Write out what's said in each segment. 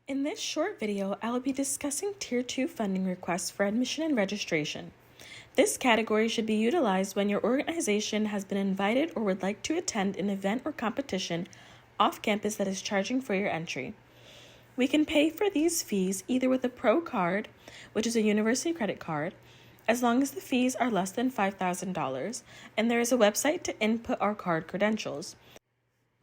In this short video, I will be discussing Tier 2 funding requests for admission and registration. This category should be utilized when your organization has been invited or would like to attend an event or competition off campus that is charging for your entry. We can pay for these fees either with a Pro card, which is a university credit card, as long as the fees are less than $5,000, and there is a website to input our card credentials.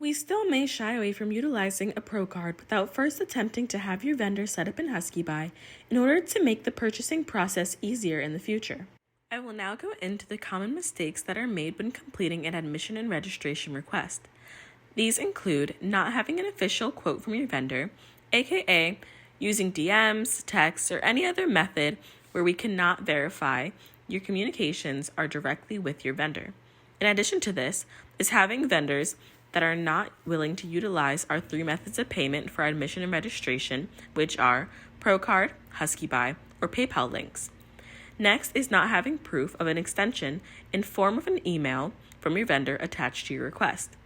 We still may shy away from utilizing a Pro card without first attempting to have your vendor set up in HuskyBuy in order to make the purchasing process easier in the future. I will now go into the common mistakes that are made when completing an admission and registration request. These include not having an official quote from your vendor, aka using DMs, texts, or any other method where we cannot verify your communications are directly with your vendor. In addition to this, is having vendors that are not willing to utilize our 3 methods of payment for admission and registration, which are ProCard, HuskyBuy, or PayPal links. Next is not having proof of an extension in form of an email from your vendor attached to your request.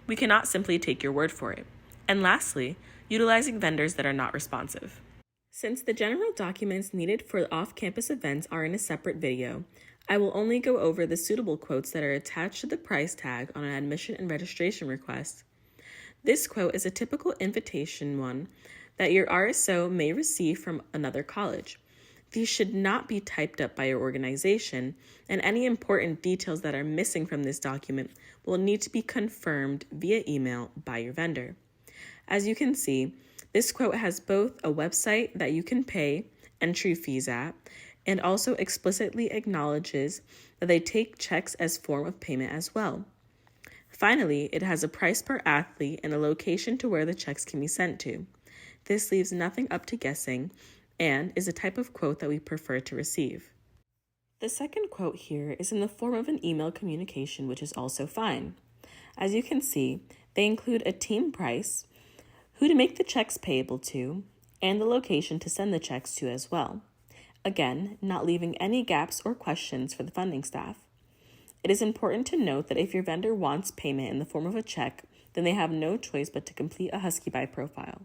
We cannot simply take your word for it. And lastly, utilizing vendors that are not responsive. Since the general documents needed for off-campus events are in a separate video, I will only go over the suitable quotes that are attached to the price tag on an admission and registration request. This quote is a typical invitation one that your RSO may receive from another college. These should not be typed up by your organization, and any important details that are missing from this document will need to be confirmed via email by your vendor. As you can see, this quote has both a website that you can pay entry fees at, and also explicitly acknowledges that they take checks as form of payment as well. Finally, it has a price per athlete and a location to where the checks can be sent to. This leaves nothing up to guessing and is a type of quote that we prefer to receive. The second quote here is in the form of an email communication, which is also fine. As you can see, they include a team price, who to make the checks payable to, and the location to send the checks to as well. Again, not leaving any gaps or questions for the funding staff. It is important to note that if your vendor wants payment in the form of a check, then they have no choice but to complete a HuskyBuy profile.